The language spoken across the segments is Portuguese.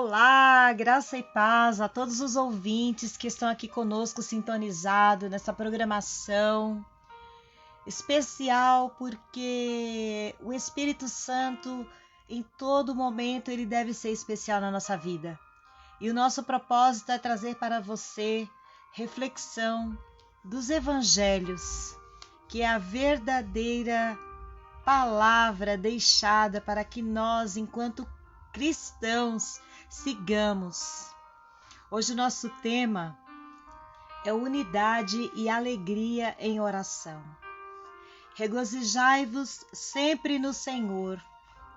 Olá, graça e paz a todos os ouvintes que estão aqui conosco sintonizados nessa programação especial, porque o Espírito Santo, em todo momento, ele deve ser especial na nossa vida. E o nosso propósito é trazer para você reflexão dos evangelhos, que é a verdadeira palavra deixada para que nós, enquanto cristãos, sigamos. Hoje o nosso tema é unidade e alegria em oração. Regozijai-vos sempre no Senhor.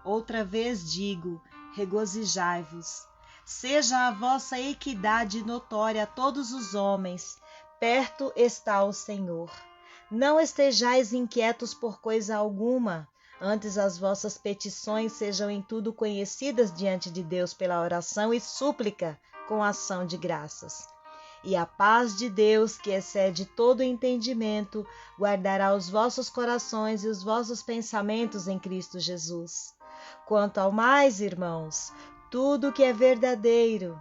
Outra vez digo, regozijai-vos. Seja a vossa equidade notória a todos os homens. Perto está o Senhor. Não estejais inquietos por coisa alguma. Antes as vossas petições sejam em tudo conhecidas diante de Deus pela oração e súplica com ação de graças. E a paz de Deus, que excede todo entendimento, guardará os vossos corações e os vossos pensamentos em Cristo Jesus. Quanto ao mais, irmãos, tudo que é verdadeiro,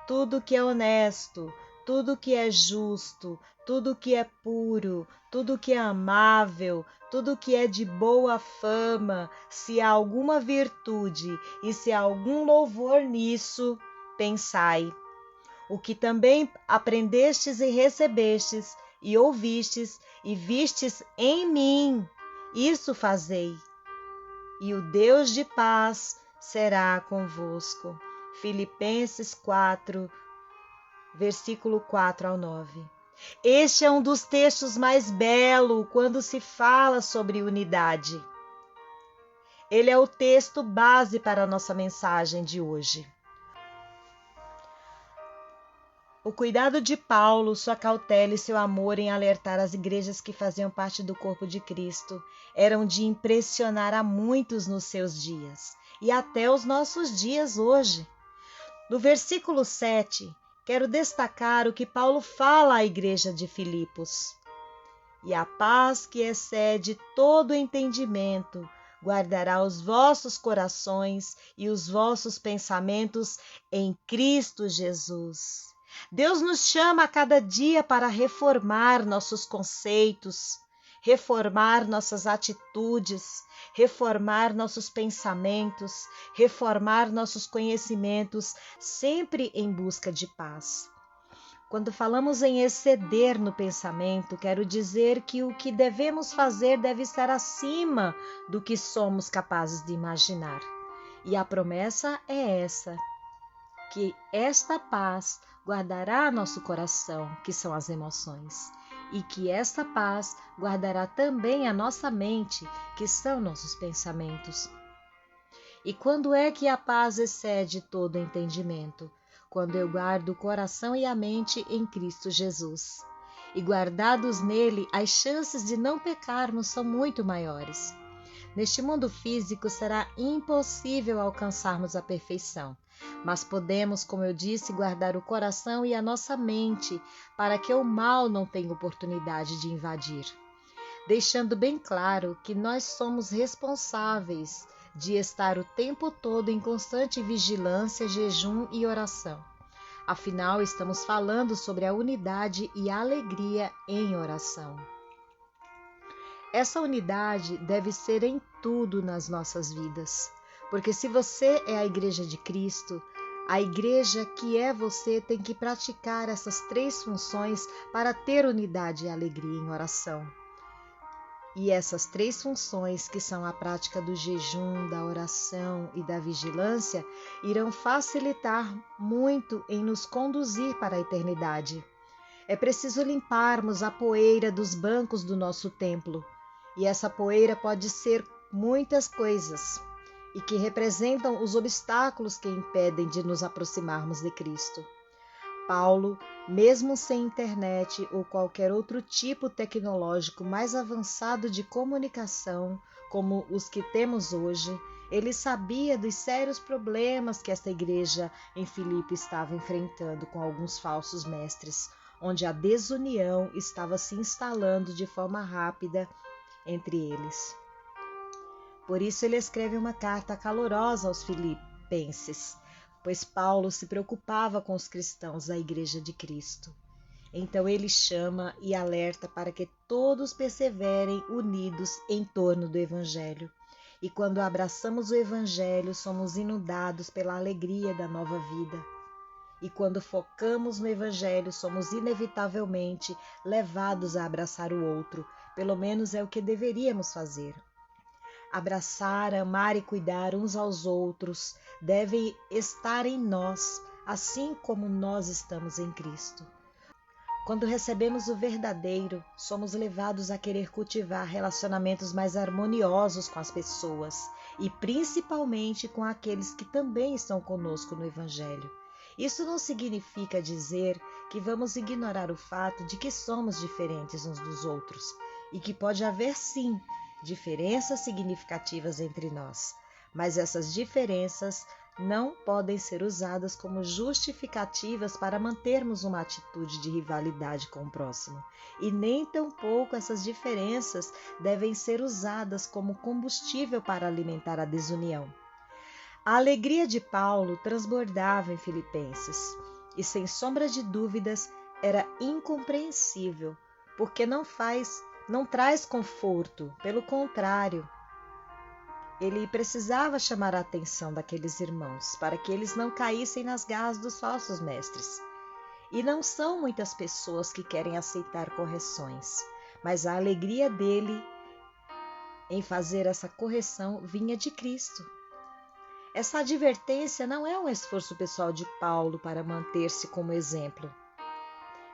tudo que é honesto, tudo que é justo, tudo que é puro, tudo que é amável, tudo que é de boa fama, se há alguma virtude e se há algum louvor nisso, pensai. O que também aprendestes e recebestes, e ouvistes e vistes em mim, isso fazei. E o Deus de paz será convosco. Filipenses 4, versículo 4 ao 9. Este é um dos textos mais belos quando se fala sobre unidade. Ele é o texto base para a nossa mensagem de hoje. O cuidado de Paulo, sua cautela e seu amor em alertar as igrejas que faziam parte do corpo de Cristo eram de impressionar a muitos nos seus dias e até os nossos dias hoje. No versículo 7, quero destacar o que Paulo fala à igreja de Filipos. E a paz que excede todo entendimento guardará os vossos corações e os vossos pensamentos em Cristo Jesus. Deus nos chama a cada dia para reformar nossos conceitos, reformar nossas atitudes, reformar nossos pensamentos, reformar nossos conhecimentos, sempre em busca de paz. Quando falamos em exceder no pensamento, quero dizer que o que devemos fazer deve estar acima do que somos capazes de imaginar. E a promessa é essa, que esta paz guardará nosso coração, que são as emoções, e que esta paz guardará também a nossa mente, que são nossos pensamentos. E quando é que a paz excede todo entendimento? Quando eu guardo o coração e a mente em Cristo Jesus. E guardados nele, as chances de não pecarmos são muito maiores. Neste mundo físico será impossível alcançarmos a perfeição, mas podemos, como eu disse, guardar o coração e a nossa mente para que o mal não tenha oportunidade de invadir. Deixando bem claro que nós somos responsáveis de estar o tempo todo em constante vigilância, jejum e oração. Afinal, estamos falando sobre a unidade e a alegria em oração. Essa unidade deve ser em tudo nas nossas vidas, porque se você é a igreja de Cristo, a igreja que é você tem que praticar essas três funções para ter unidade e alegria em oração. E essas três funções, que são a prática do jejum, da oração e da vigilância, irão facilitar muito em nos conduzir para a eternidade. É preciso limparmos a poeira dos bancos do nosso templo. E essa poeira pode ser muitas coisas, e que representam os obstáculos que impedem de nos aproximarmos de Cristo. Paulo, mesmo sem internet ou qualquer outro tipo tecnológico mais avançado de comunicação, como os que temos hoje, ele sabia dos sérios problemas que esta igreja em Filipe estava enfrentando com alguns falsos mestres, onde a desunião estava se instalando de forma rápida entre eles. Por isso ele escreve uma carta calorosa aos filipenses, pois Paulo se preocupava com os cristãos da Igreja de Cristo. Então ele chama e alerta para que todos perseverem unidos em torno do Evangelho. E quando abraçamos o Evangelho, somos inundados pela alegria da nova vida. E quando focamos no Evangelho, somos inevitavelmente levados a abraçar o outro. Pelo menos é o que deveríamos fazer. Abraçar, amar e cuidar uns aos outros devem estar em nós, assim como nós estamos em Cristo. Quando recebemos o verdadeiro, somos levados a querer cultivar relacionamentos mais harmoniosos com as pessoas e principalmente com aqueles que também estão conosco no Evangelho. Isso não significa dizer que vamos ignorar o fato de que somos diferentes uns dos outros e que pode haver sim diferenças significativas entre nós, mas essas diferenças não podem ser usadas como justificativas para mantermos uma atitude de rivalidade com o próximo. E nem tampouco essas diferenças devem ser usadas como combustível para alimentar a desunião. A alegria de Paulo transbordava em Filipenses e, sem sombra de dúvidas, era incompreensível, porque não traz conforto, pelo contrário, ele precisava chamar a atenção daqueles irmãos para que eles não caíssem nas garras dos falsos mestres. E não são muitas pessoas que querem aceitar correções, mas a alegria dele em fazer essa correção vinha de Cristo. Essa advertência não é um esforço pessoal de Paulo para manter-se como exemplo.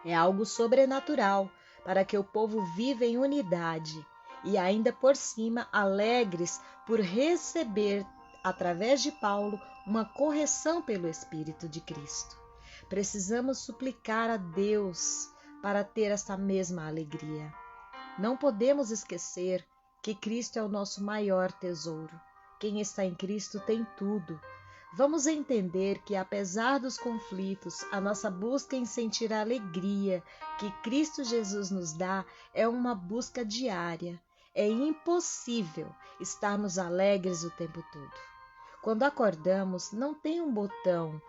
É algo sobrenatural para que o povo viva em unidade e ainda por cima alegres por receber, através de Paulo, uma correção pelo Espírito de Cristo. Precisamos suplicar a Deus para ter essa mesma alegria. Não podemos esquecer que Cristo é o nosso maior tesouro. Quem está em Cristo tem tudo. Vamos entender que, apesar dos conflitos, a nossa busca em sentir a alegria que Cristo Jesus nos dá é uma busca diária. É impossível estarmos alegres o tempo todo. Quando acordamos, não tem um botão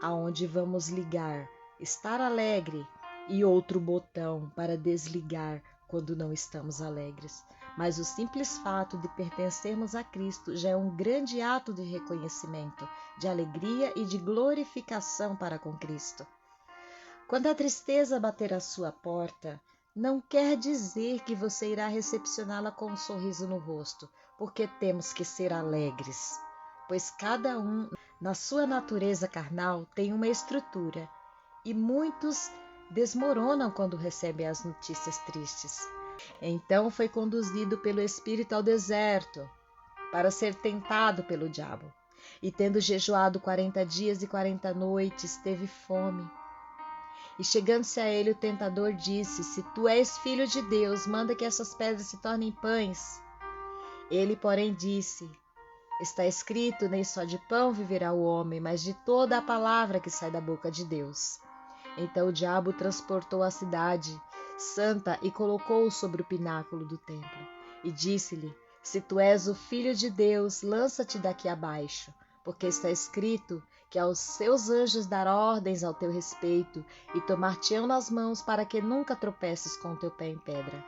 aonde vamos ligar estar alegre e outro botão para desligar quando não estamos alegres. Mas o simples fato de pertencermos a Cristo já é um grande ato de reconhecimento, de alegria e de glorificação para com Cristo. Quando a tristeza bater à sua porta, não quer dizer que você irá recepcioná-la com um sorriso no rosto, porque temos que ser alegres, pois cada um, na sua natureza carnal, tem uma estrutura, e muitos desmoronam quando recebem as notícias tristes. Então foi conduzido pelo Espírito ao deserto, para ser tentado pelo diabo. E tendo jejuado 40 dias e 40 noites, teve fome. E chegando-se a ele, o tentador disse: Se tu és filho de Deus, manda que essas pedras se tornem pães. Ele, porém, disse: Está escrito, nem só de pão viverá o homem, mas de toda a palavra que sai da boca de Deus. Então o diabo transportou a cidade santa e colocou-o sobre o pináculo do templo. E disse-lhe: Se tu és o filho de Deus, lança-te daqui abaixo, porque está escrito que aos seus anjos dará ordens ao teu respeito e tomar-te-ão nas mãos para que nunca tropeces com o teu pé em pedra.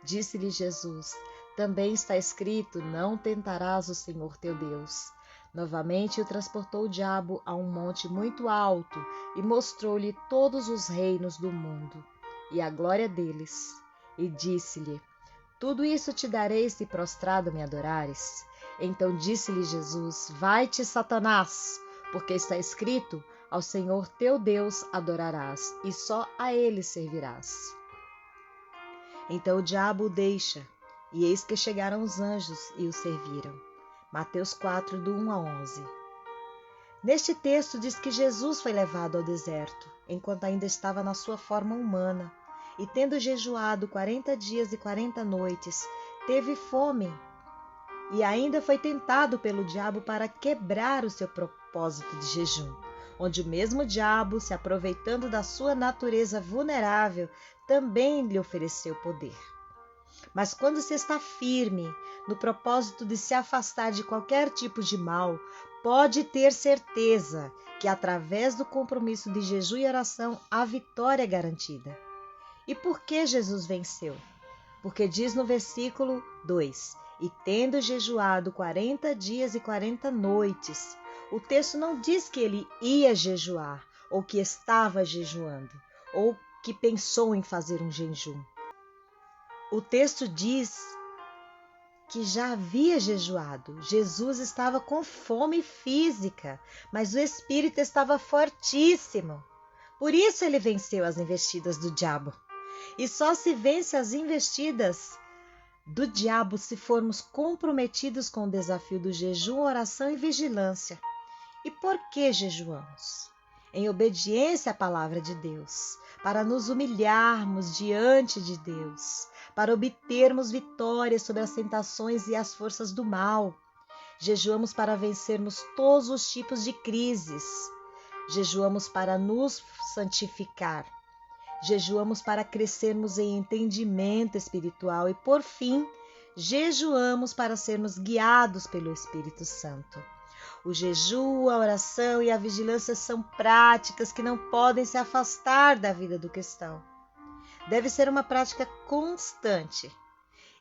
Disse-lhe Jesus: Também está escrito, não tentarás o Senhor teu Deus. Novamente o transportou o diabo a um monte muito alto e mostrou-lhe todos os reinos do mundo e a glória deles. E disse-lhe: Tudo isso te darei se prostrado me adorares. Então disse-lhe Jesus: Vai-te, Satanás, porque está escrito, ao Senhor teu Deus adorarás, e só a ele servirás. Então o diabo o deixa, e eis que chegaram os anjos e o serviram. Mateus 4, do 1 a 11. Neste texto diz que Jesus foi levado ao deserto, enquanto ainda estava na sua forma humana, e tendo jejuado 40 dias e 40 noites, teve fome, e ainda foi tentado pelo diabo para quebrar o seu propósito de jejum, onde o mesmo diabo, se aproveitando da sua natureza vulnerável, também lhe ofereceu poder. Mas quando se está firme no propósito de se afastar de qualquer tipo de mal, pode ter certeza que através do compromisso de jejum e oração a vitória é garantida. E por que Jesus venceu? Porque diz no versículo 2: e tendo jejuado 40 dias e 40 noites. O texto não diz que ele ia jejuar, ou que estava jejuando, ou que pensou em fazer um jejum. O texto diz que já havia jejuado. Jesus estava com fome física, mas o espírito estava fortíssimo. Por isso ele venceu as investidas do diabo. E só se vence as investidas do diabo se formos comprometidos com o desafio do jejum, oração e vigilância. E por que jejuamos? Em obediência à palavra de Deus, para nos humilharmos diante de Deus, para obtermos vitórias sobre as tentações e as forças do mal. Jejuamos para vencermos todos os tipos de crises. Jejuamos para nos santificar. Jejuamos para crescermos em entendimento espiritual e, por fim, jejuamos para sermos guiados pelo Espírito Santo. O jejum, a oração e a vigilância são práticas que não podem se afastar da vida do cristão. Deve ser uma prática constante.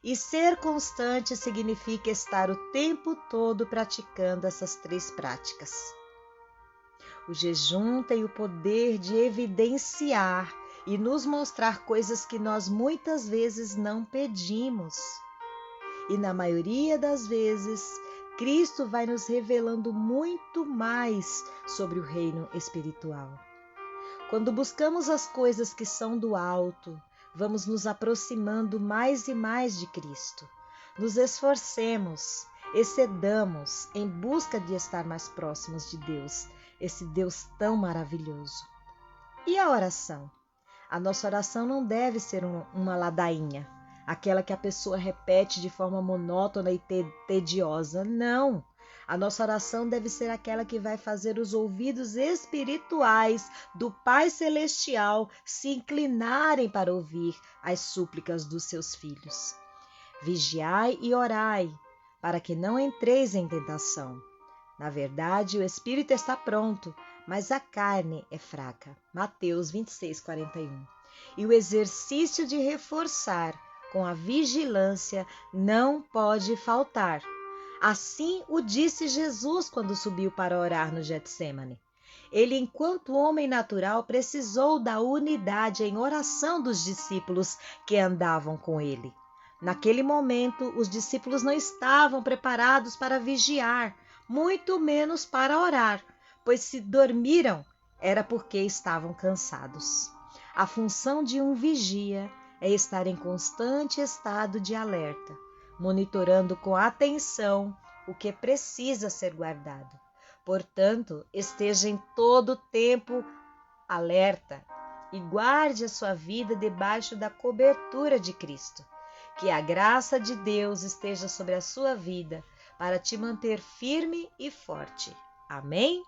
E ser constante significa estar o tempo todo praticando essas 3 práticas. O jejum tem o poder de evidenciar e nos mostrar coisas que nós muitas vezes não pedimos. E na maioria das vezes, Cristo vai nos revelando muito mais sobre o reino espiritual. Quando buscamos as coisas que são do alto, vamos nos aproximando mais e mais de Cristo. Nos esforcemos, excedamos em busca de estar mais próximos de Deus, esse Deus tão maravilhoso. E a oração? A nossa oração não deve ser uma ladainha, aquela que a pessoa repete de forma monótona e tediosa. Não! A nossa oração deve ser aquela que vai fazer os ouvidos espirituais do Pai Celestial se inclinarem para ouvir as súplicas dos seus filhos. Vigiai e orai, para que não entreis em tentação. Na verdade, o espírito está pronto, mas a carne é fraca. Mateus 26:41. E o exercício de reforçar com a vigilância não pode faltar. Assim o disse Jesus quando subiu para orar no Getsêmani. Ele, enquanto homem natural, precisou da unidade em oração dos discípulos que andavam com ele. Naquele momento, os discípulos não estavam preparados para vigiar, muito menos para orar, pois se dormiram era porque estavam cansados. A função de um vigia é estar em constante estado de alerta, monitorando com atenção o que precisa ser guardado. Portanto, esteja em todo o tempo alerta e guarde a sua vida debaixo da cobertura de Cristo. Que a graça de Deus esteja sobre a sua vida para te manter firme e forte. Amém?